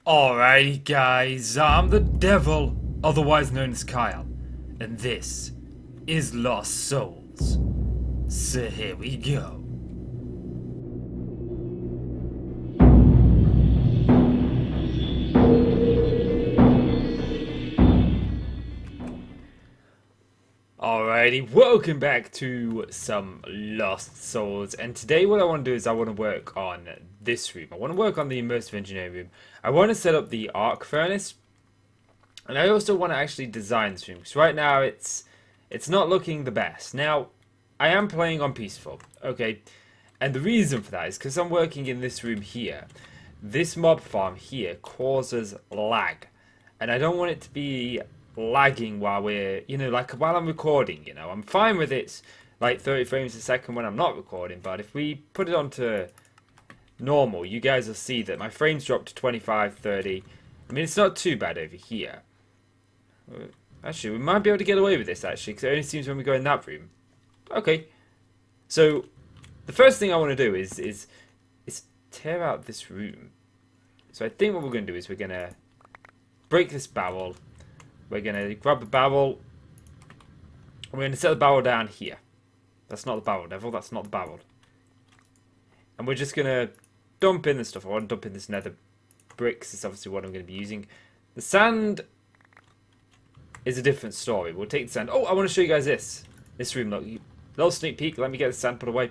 Alrighty, guys, I'm the devil, otherwise known as Kyle, and this is Lost Souls. So here we go. Alrighty, welcome back to some Lost Souls, and today what I want to do is I want to work on this room. I want to work on the Immersive Engineering room. I want to set up the arc furnace, and I also want to actually design this room, because right now it's not looking the best. Now, I am playing on peaceful, okay, and the reason for that is because I'm working in this room here. This mob farm here causes lag, and I don't want it to be lagging while we're, like while I'm recording, I'm fine with it like 30 frames a second when I'm not recording, but if we put it onto normal, you guys will see that my frames drop to 25, 30. I mean, it's not too bad over here. Actually, we might be able to get away with this, actually, because it only seems when we go in that room. Okay. So, the first thing I want to do is tear out this room. So I think what we're going to do is we're going to break this barrel. We're going to grab a barrel. We're going to set the barrel down here. That's not the barrel, Devil. That's not the barrel. And we're just going to dump in the stuff. I want to dump in this nether bricks. It's obviously what I'm going to be using. The sand is a different story. We'll take the sand. Oh, I want to show you guys this. This room, look. Little sneak peek. Let me get the sand put away.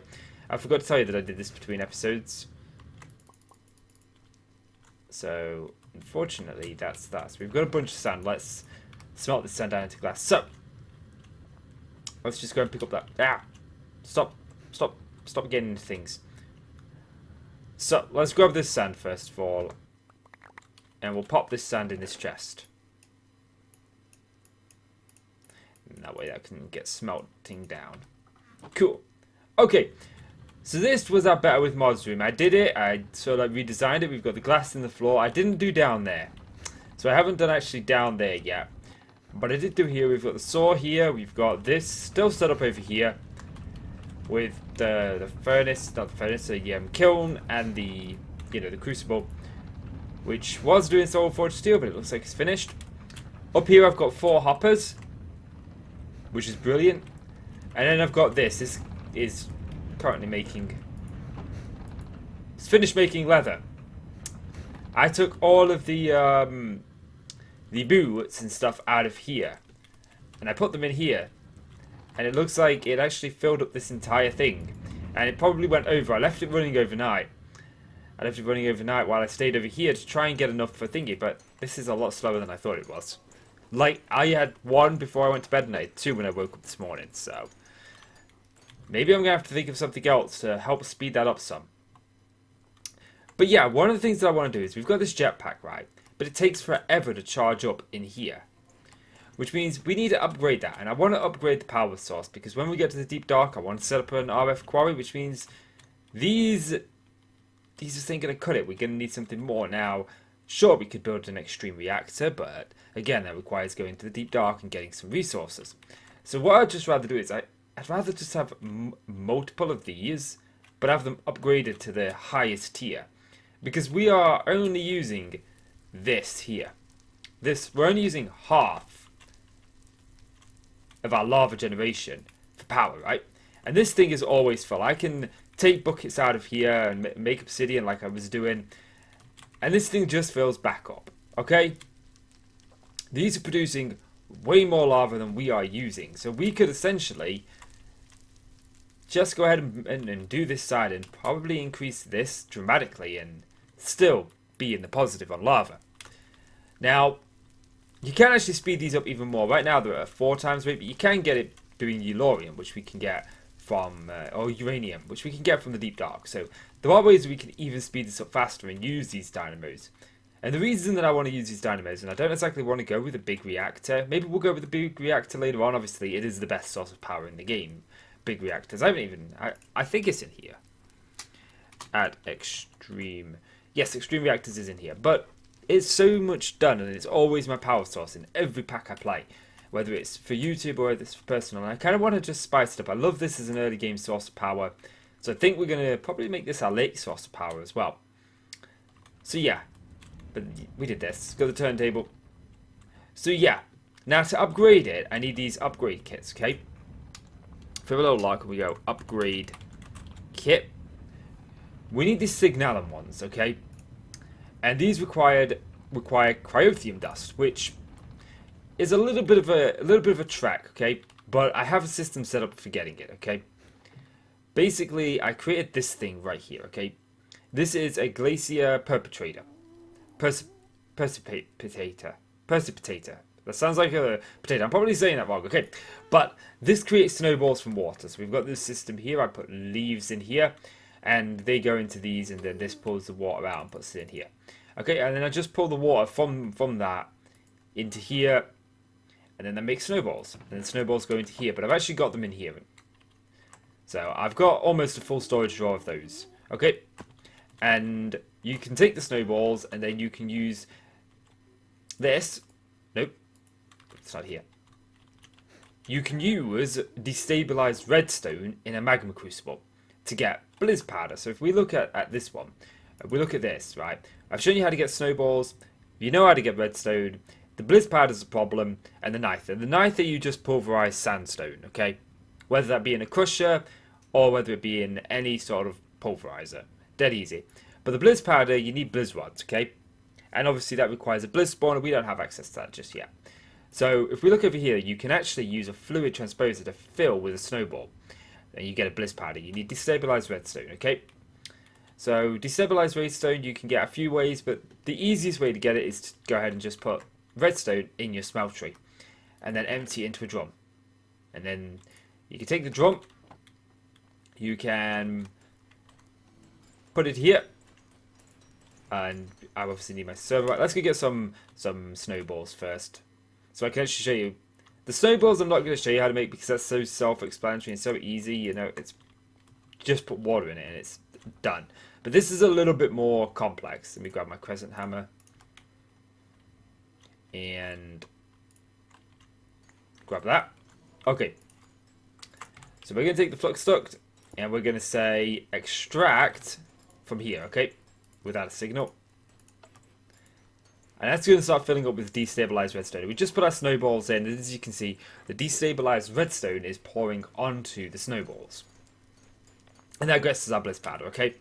I forgot to tell you that I did this between episodes. So, unfortunately, that's that. So we've got a bunch of sand. Let's smelt this sand down into glass. So, let's just go and pick up that. Stop getting into things. So, let's grab this sand first of all. And we'll pop this sand in this chest. And that way that can get smelting down. Cool. Okay. So this was our Better with Mods room. I did it. I sort of like redesigned it. We've got the glass in the floor. I didn't do down there. So I haven't done actually down there yet. But I did do here. We've got the saw here. We've got this still set up over here. With the furnace, not the furnace, the kiln and the, the crucible. Which was doing soul forged steel, but it looks like it's finished. Up here I've got 4 hoppers. Which is brilliant. And then I've got this. This is currently making... It's finished making leather. I took all of the boots and stuff out of here. And I put them in here. And it looks like it actually filled up this entire thing. And it probably went over. I left it running overnight. I left it running overnight while I stayed over here to try and get enough for thingy. But this is a lot slower than I thought it was. Like, I had 1 before I went to bed and I had 2 when I woke up this morning. So, maybe I'm going to have to think of something else to help speed that up some. But yeah, one of the things that I want to do is we've got this jetpack, right? But it takes forever to charge up in here. Which means we need to upgrade that. And I want to upgrade the power source because when we get to the deep dark, I want to set up an RF quarry, which means these just ain't going to cut it. We're going to need something more. Now, sure, we could build an extreme reactor, but again, that requires going to the deep dark and getting some resources. So what I'd just rather do is I'd rather just have multiple of these, but have them upgraded to the highest tier. Because we are only using this here. We're only using half of our lava generation for power, right? And this thing is always full. I can take buckets out of here and make obsidian like I was doing. And this thing just fills back up, okay? These are producing way more lava than we are using. So we could essentially just go ahead and do this side and probably increase this dramatically and still be in the positive on lava. Now, you can actually speed these up even more. Right now they're at 4 times rate, but you can get it doing Uranium, which we can get from, or uranium, which we can get from the deep dark. So there are ways we can even speed this up faster and use these dynamos. And the reason that I want to use these dynamos, and I don't exactly want to go with a big reactor. Maybe we'll go with the big reactor later on. Obviously, it is the best source of power in the game. Big reactors. I think it's in here. At extreme. Yes, extreme reactors is in here. But it's so much done, and it's always my power source in every pack I play. Whether it's for YouTube or whether it's for personal. And I kind of want to just spice it up. I love this as an early game source of power. So I think we're going to probably make this our late source of power as well. So yeah. But we did this. Got the turntable. So yeah, now to upgrade it, I need these upgrade kits, okay? If we have a little luck, we go upgrade kit. We need these signalum ones, okay? And these require cryothium dust, which is a little bit of a trek, okay? But I have a system set up for getting it, okay? Basically, I created this thing right here, okay? This is a glacier perpetrator. Precipitator. That sounds like a potato. I'm probably saying that wrong, okay? But this creates snowballs from water. So we've got this system here. I put leaves in here, and they go into these, and then this pulls the water out and puts it in here. Okay, and then I just pull the water from that into here, and then that makes snowballs. And then snowballs go into here, but I've actually got them in here. So I've got almost a full storage drawer of those. Okay, and you can take the snowballs, and then you can use this. Nope, it's not here. You can use destabilized redstone in a magma crucible to get blizz powder. So if we look at this one, we look at this, right? I've shown you how to get snowballs. You know how to get redstone. The blizz powder is a problem, and the nither. The nither you just pulverize sandstone, okay? Whether that be in a crusher or whether it be in any sort of pulverizer. Dead easy. But the blizz powder, you need blizz rods, okay? And obviously that requires a blizz spawner. We don't have access to that just yet. So if we look over here, you can actually use a fluid transposer to fill with a snowball. And you get a blizz powder. You need destabilized redstone, okay? So destabilized redstone you can get a few ways, but the easiest way to get it is to go ahead and just put redstone in your smeltery. And then empty it into a drum. And then you can take the drum. You can put it here. And I obviously need my server. Right, let's go get some snowballs first. So I can actually show you. The snowballs I'm not going to show you how to make because that's so self-explanatory and so easy. You know, it's just put water in it and it's done. But this is a little bit more complex. Let me grab my crescent hammer. And grab that. Okay. So we're going to take the flux duct and we're going to say extract from here, okay? Without a signal. And that's going to start filling up with destabilized redstone. We just put our snowballs in, and as you can see, the destabilized redstone is pouring onto the snowballs. And that gets us our blizz powder, okay?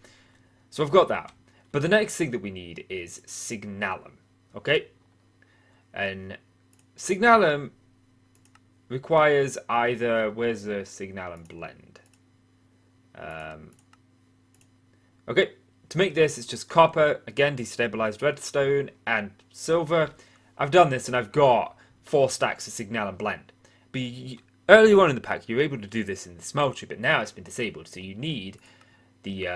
So I've got that. But the next thing that we need is signalum, okay? And signalum requires either... Where's the signalum blend? Okay. To make this, it's just copper, again, destabilized redstone, and silver. I've done this, and I've got 4 stacks of signalum blend. But earlier on in the pack, you were able to do this in the smeltery, but now it's been disabled. So you need the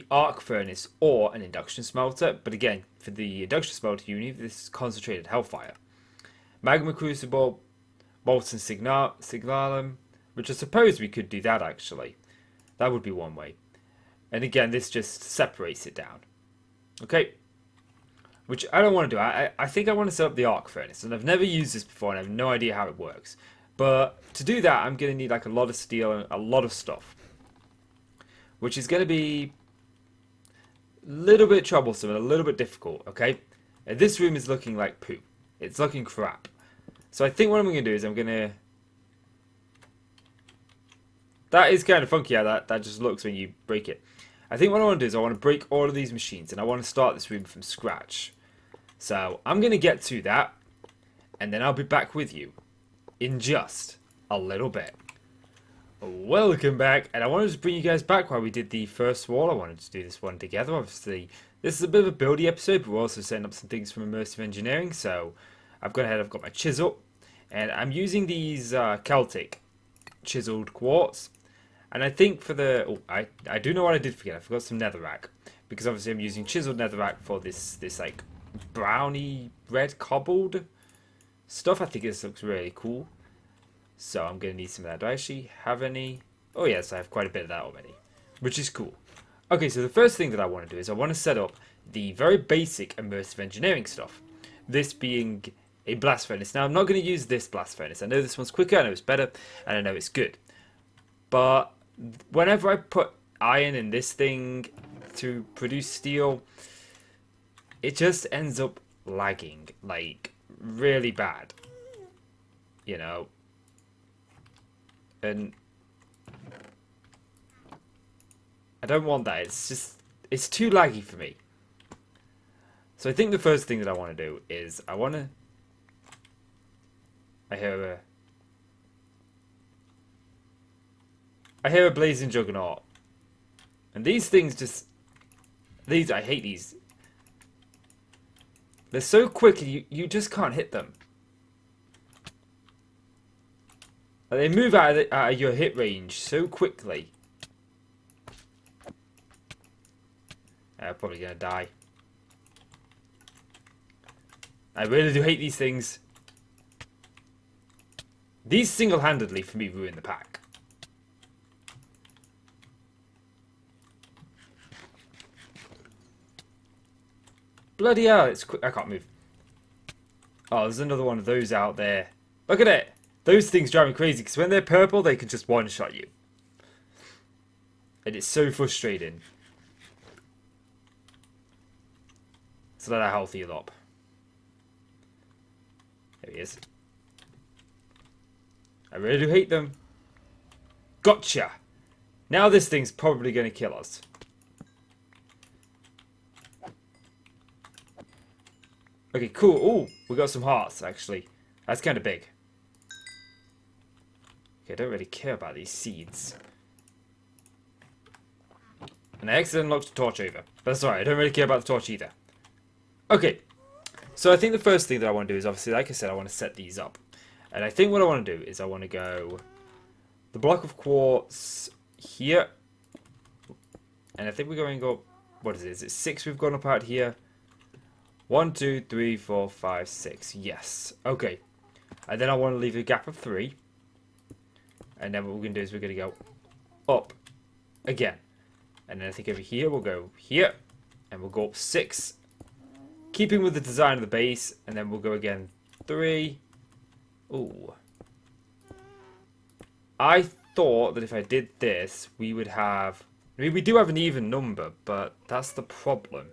arc furnace or an induction smelter. But again, for the induction smelter, you need this concentrated hellfire. Magma crucible, molten signalum, which I suppose we could do that, actually. That would be one way. And again, this just separates it down. Okay? Which I don't want to do. I think I want to set up the arc furnace. And I've never used this before and I have no idea how it works. But to do that, I'm going to need like a lot of steel and a lot of stuff. Which is going to be a little bit troublesome and a little bit difficult. Okay? And this room is looking like poo. It's looking crap. So I think what I'm going to do is I'm going to... That is kind of funky how that just looks when you break it. I think what I want to do is I want to break all of these machines and I want to start this room from scratch. So I'm going to get to that and then I'll be back with you in just a little bit. Welcome back, and I wanted to bring you guys back while we did the first wall. I wanted to do this one together. Obviously, this is a bit of a buildy episode, but we're also setting up some things from Immersive Engineering. So I've gone ahead, I've got my chisel, and I'm using these Celtic chiseled quartz. And I think for the... Oh, I do know what I did forget. I forgot some netherrack. Because obviously I'm using chiseled netherrack for this like browny red cobbled stuff. I think this looks really cool. So I'm going to need some of that. Do I actually have any? Oh yes, I have quite a bit of that already. Which is cool. Okay, so the first thing that I want to do is I want to set up the very basic immersive engineering stuff. This being a blast furnace. Now I'm not going to use this blast furnace. I know this one's quicker, I know it's better, and I know it's good. But whenever I put iron in this thing to produce steel, it just ends up lagging, like, really bad. You know? And I don't want that. It's just, it's too laggy for me. So I think the first thing that I want to do is I hear a blazing juggernaut. And these things just, I hate these. They're so quick you just can't hit them. Like, they move out of your hit range so quickly. I'm probably gonna die. I really do hate these things. These single-handedly, for me, ruin the pack. Bloody hell, it's quick. I can't move. Oh, there's another one of those out there. Look at it. Those things drive me crazy, because when they're purple, they can just one-shot you. And it's so frustrating. So let our health heal up. There he is. I really do hate them. Gotcha! Now this thing's probably going to kill us. Okay, cool. Oh, we got some hearts, actually. That's kind of big. Okay, I don't really care about these seeds. And I accidentally knocked the torch over. But that's alright, I don't really care about the torch either. Okay, so I think the first thing that I want to do is, obviously, like I said, I want to set these up. And I think what I want to do is I want to go the block of quartz here. And I think we're going up, what is it? Is it 6 we've gone up out here? 1, 2, 3, 4, 5, 6. Yes. Okay. And then I want to leave a gap of 3. And then what we're going to do is we're going to go up again. And then I think over here we'll go here. And we'll go up 6. Keeping with the design of the base. And then we'll go again 3. Ooh. I thought that if I did this, we would have... I mean, we do have an even number, but that's the problem.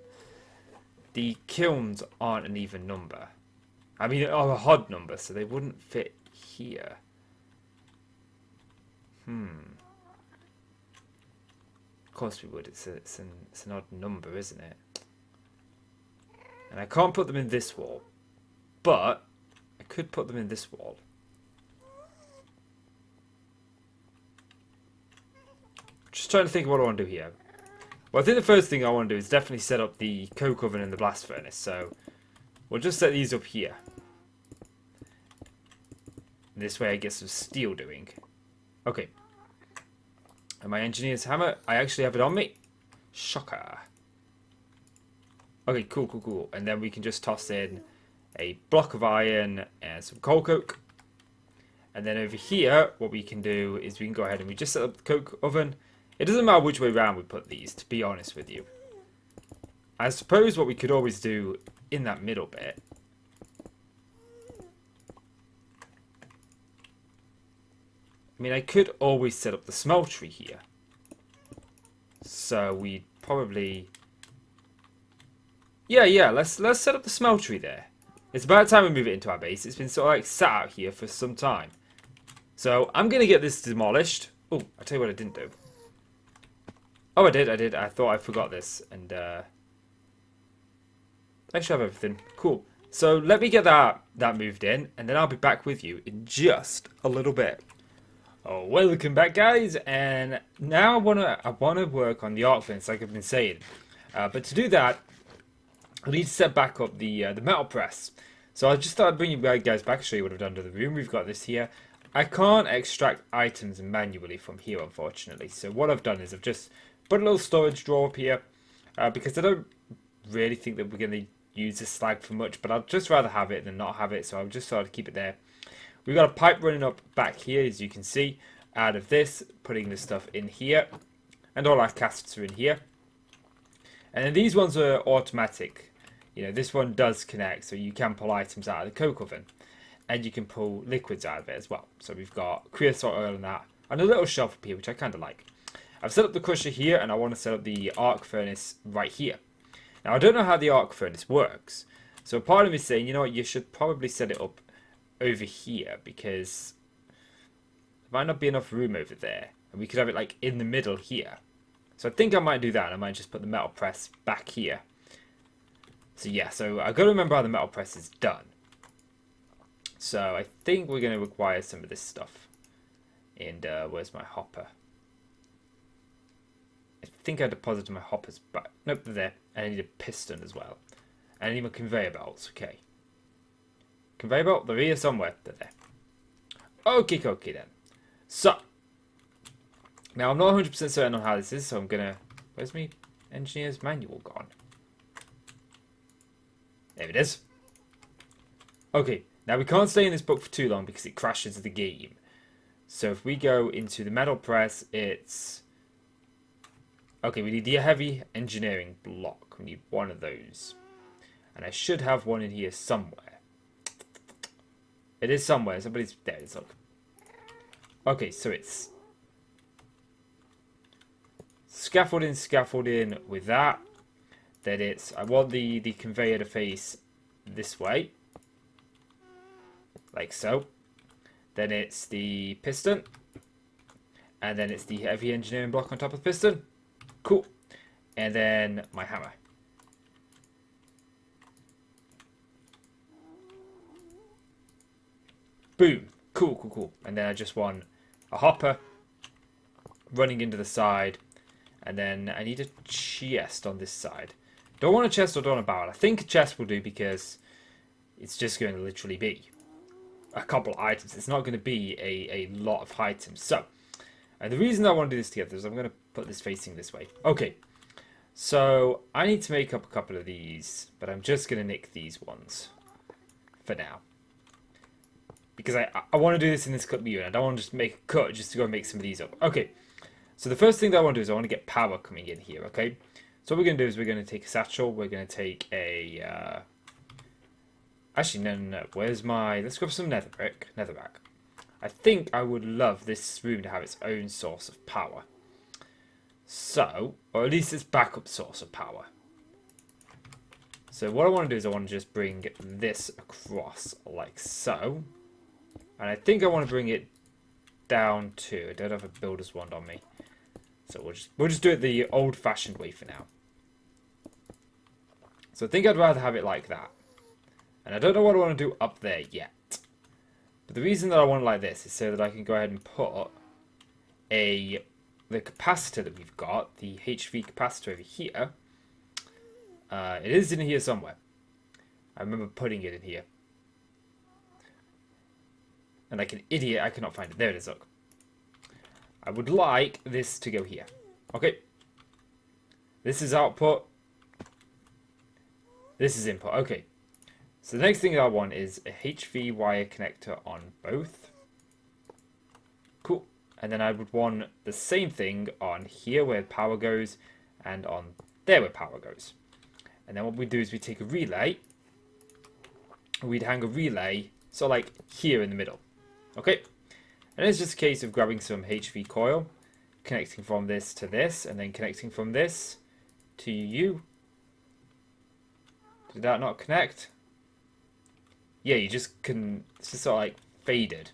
The kilns aren't an even number. I mean, are a odd number, so they wouldn't fit here. Of course we would. It's an odd number, isn't it? And I can't put them in this wall. But I could put them in this wall. Just trying to think of what I want to do here. Well, I think the first thing I want to do is definitely set up the coke oven and the blast furnace. So we'll just set these up here. And this way I get some steel doing. Okay. And my engineer's hammer, I actually have it on me. Shocker. Okay, cool, cool, cool. And then we can just toss in a block of iron and some coal coke. And then over here, what we can do is we can go ahead and we just set up the coke oven. It doesn't matter which way around we put these, to be honest with you. I suppose what we could always do in that middle bit. I mean, I could always set up the smeltery here. So we'd probably... Yeah, let's set up the smeltery there. It's about time we move it into our base. It's been sort of like sat out here for some time. So I'm going to get this demolished. Oh, I'll tell you what I didn't do. Oh, I did. I thought I forgot this. And I should have everything. Cool. So let me get that moved in. And then I'll be back with you in just a little bit. Oh, welcome back, guys. And now I wanna work on the arc fence, like I've been saying. But to do that, I need to set back up the metal press. So I just thought I'd bring you guys back, show you what I've done to the room. We've got this here. I can't extract items manually from here, unfortunately. So what I've done is I've just put a little storage drawer up here. Because I don't really think that we're going to use this slag for much. But I'd just rather have it than not have it. So I'll just sort of keep it there. We've got a pipe running up back here, as you can see. Out of this, putting this stuff in here. And all our casks are in here. And then these ones are automatic. You know, this one does connect, so you can pull items out of the coke oven. And you can pull liquids out of it as well. So we've got creosote oil and that. And a little shelf up here, which I kind of like. I've set up the crusher here, and I want to set up the arc furnace right here. Now, I don't know how the arc furnace works. So part of me is saying, you know what, you should probably set it up over here because there might not be enough room over there. And we could have it like in the middle here. So I think I might do that. I might just put the metal press back here. So yeah, so I've got to remember how the metal press is done. So I think we're going to require some of this stuff. And where's my hopper? I think I deposited my hoppers back. Nope, they're there. And I need a piston as well. And I need my conveyor belts. Okay. Conveyor belt? They're here somewhere. They're there. Okay, okay then. So. Now, I'm not 100% certain on how this is, so I'm going to... Where's my engineer's manual gone? There it is. Okay. Now, we can't stay in this book for too long because it crashes the game. So, if we go into the metal press, it's... Okay, we need the heavy engineering block. We need one of those. And I should have one in here somewhere. It is somewhere. Somebody's... There it is, look. Okay, so it's... Scaffolding with that. Then it's... I want the conveyor to face this way. Like so. Then it's the piston. And then it's the heavy engineering block on top of the piston. Cool. And then my hammer. Boom. Cool, cool, cool. And then I just want a hopper running into the side. And then I need a chest on this side. Don't want a chest or don't want a barrel. I think a chest will do because it's just going to literally be a couple of items. It's not going to be a lot of items. So, and the reason I want to do this together is I'm going to put this facing this way. Okay. So, I need to make up a couple of these. But I'm just going to nick these ones. For now. Because I want to do this in this cut view. And I don't want to just make a cut just to go and make some of these up. Okay. So the first thing that I want to do is I want to get power coming in here, okay? So what we're going to do is we're going to take a satchel. We're going to take a... Actually, no. Where's my... Let's grab some netherrack. I think I would love this room to have its own source of power. So, or at least its backup source of power. So what I want to do is I want to just bring this across like so. And I think I want to bring it down to... I don't have a builder's wand on me. So we'll just do it the old-fashioned way for now. So I think I'd rather have it like that. And I don't know what I want to do up there yet. But the reason that I want it like this is so that I can go ahead and put the capacitor that we've got, the HV capacitor over here. It is in here somewhere. I remember putting it in here. And like an idiot, I cannot find it. There it is, look. I would like this to go here. Okay. This is output. This is input. Okay. So the next thing I want is a HV wire connector on both. Cool. And then I would want the same thing on here where power goes and on there where power goes. And then what we do is we take a relay. We'd hang a relay, so like here in the middle. Okay. And it's just a case of grabbing some HV coil, connecting from this to this, and then connecting from this to you. Did that not connect? Yeah, you just can... It's just sort of like faded.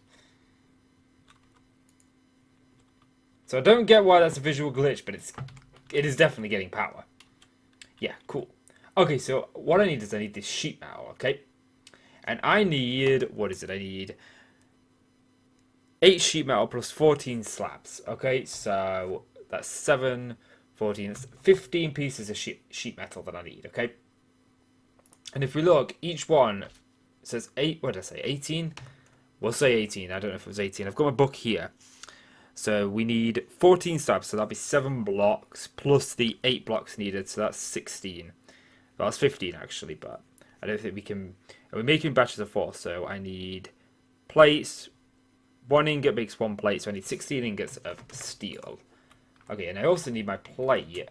So I don't get why that's a visual glitch, but it is definitely getting power. Yeah, cool. Okay, so what I need is I need this sheet metal, okay? And I need... What is it? I need... 8 sheet metal plus 14 slabs. Okay, so that's 7, 14, that's 15 pieces of sheet metal that I need, okay? And if we look, each one says 8, what did I say, 18? We'll say 18, I don't know if it was 18. I've got my book here. So we need 14 slabs, so that'll be 7 blocks plus the 8 blocks needed, so that's 16. Well, that's 15 actually, but I don't think we can... We're making batches of 4, so I need plates. 1 ingot makes 1 plate, so I need 16 ingots of steel. Okay, and I also need my plate.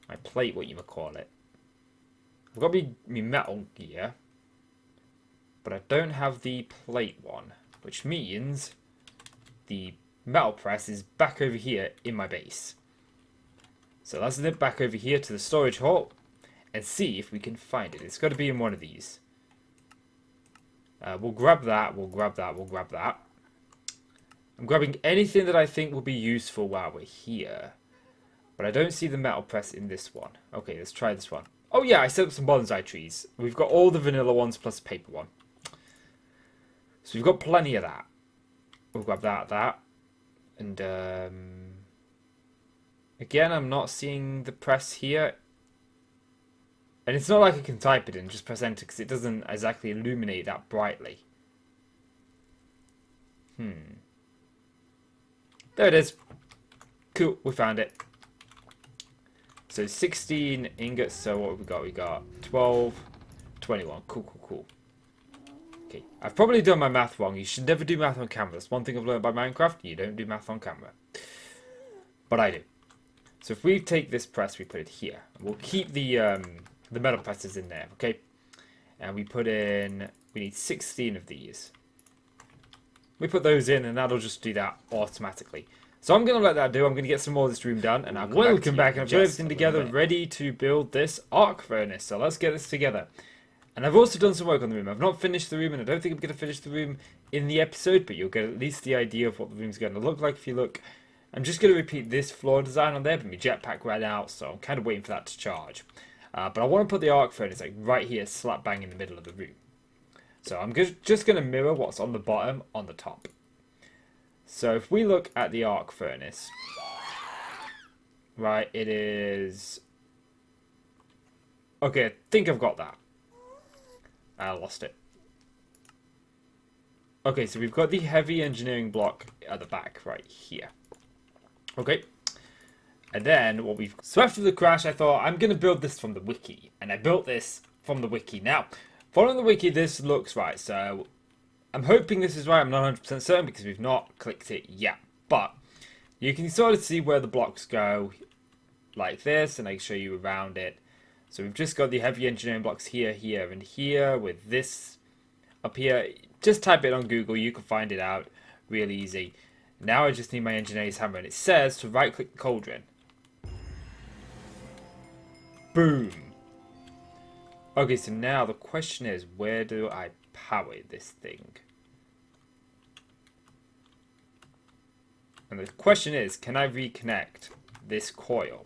My plate, what you might call it. I've got me metal gear. But I don't have the plate one. Which means the metal press is back over here in my base. So let's nip back over here to the storage hall. and see if we can find it. It's got to be in one of these. We'll grab that, we'll grab that, we'll grab that. I'm grabbing anything that I think will be useful while we're here. But I don't see the metal press in this one. Okay, let's try this one. Oh yeah, I set up some bonsai trees. We've got all the vanilla ones plus a paper one. So we've got plenty of that. We'll grab that. And again, I'm not seeing the press here. And it's not like I can type it in, just press enter, because it doesn't exactly illuminate that brightly. There it is. Cool, we found it. So 16 ingots, so what have we got? We got 12, 21. Cool. Okay, I've probably done my math wrong. You should never do math on camera. That's one thing I've learned by Minecraft. You don't do math on camera. But I do. So if we take this press, we put it here. We'll keep the metal presses in there, okay? And we put in, we need 16 of these. We put those in and that'll just do that automatically. So I'm going to let that do. I'm going to get some more of this room done and I'll come back and I've put everything together ready to build this arc furnace. So let's get this together. And I've also done some work on the room. I've not finished the room and I don't think I'm going to finish the room in the episode, but you'll get at least the idea of what the room's going to look like if you look. I'm just going to repeat this floor design on there, but my jetpack ran out, so I'm kind of waiting for that to charge. But I want to put the arc furnace like right here, slap bang in the middle of the room. So I'm just going to mirror what's on the bottom on the top. So if we look at the arc furnace, right, it is... Okay, I think I've got that. I lost it. Okay, so we've got the heavy engineering block at the back right here. Okay. And then what we've... So after the crash, I thought, I'm going to build this from the wiki. And I built this from the wiki. Now, following the wiki, this looks right. So I'm hoping this is right. I'm not 100% certain because we've not clicked it yet. But you can sort of see where the blocks go like this. And I can show you around it. So we've just got the heavy engineering blocks here, here, and here with this up here. Just type it on Google. You can find it out real easy. Now I just need my engineer's hammer. And it says to right-click the cauldron. Boom. Okay, so now the question is, where do I power this thing? And the question is, can I reconnect this coil?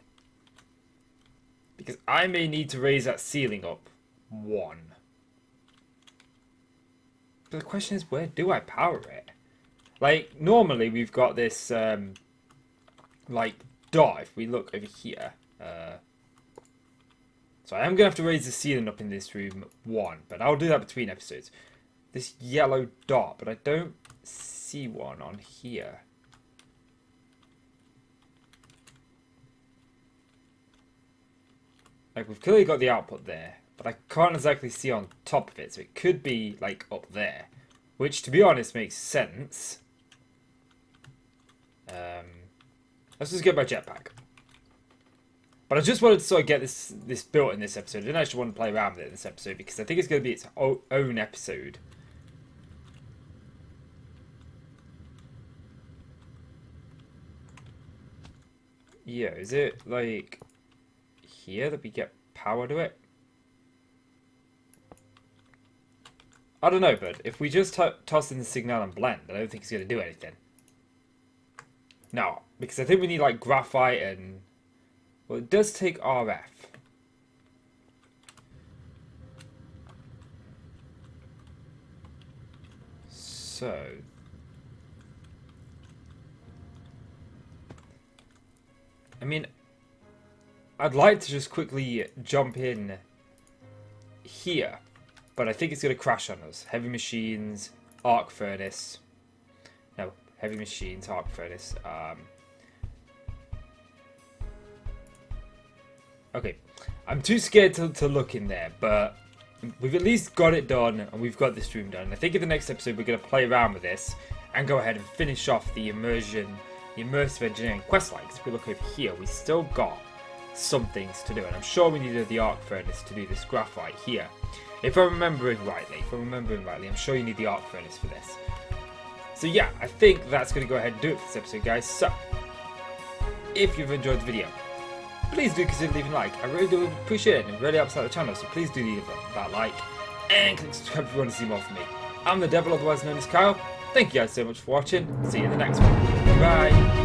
Because I may need to raise that ceiling up 1. But the question is, where do I power it? Like, normally we've got this, like, dot. If we look over here, so I am going to have to raise the ceiling up in this room 1, but I'll do that between episodes. This yellow dot, but I don't see one on here. Like, we've clearly got the output there, but I can't exactly see on top of it, so it could be, like, up there. Which, to be honest, makes sense. Let's just get my jetpack. But I just wanted to sort of get this built in this episode. I didn't actually want to play around with it in this episode because I think it's going to be its own episode. Yeah, is it like here that we get power to it? I don't know, but if we just toss in the signal and blend, I don't think it's going to do anything. No, because I think we need like graphite and... Well, it does take RF. So... I mean, I'd like to just quickly jump in here, but I think it's going to crash on us. Heavy machines, arc furnace. No, heavy machines, arc furnace. Okay, I'm too scared to look in there, but we've at least got it done, and we've got this room done. I think in the next episode we're going to play around with this and go ahead and finish off the immersive engineering questline. Because if we look over here, we still got some things to do, and I'm sure we needed the arc furnace to do this graphite here. If I'm remembering rightly, I'm sure you need the arc furnace for this. So yeah, I think that's going to go ahead and do it for this episode, guys. So, if you've enjoyed the video, please do consider leaving a like. I really do appreciate it and it really helps out the channel, so please do leave that like and click subscribe if you want to see more from me. I'm the Devil, otherwise known as Kyle. Thank you guys so much for watching. See you in the next one. Bye.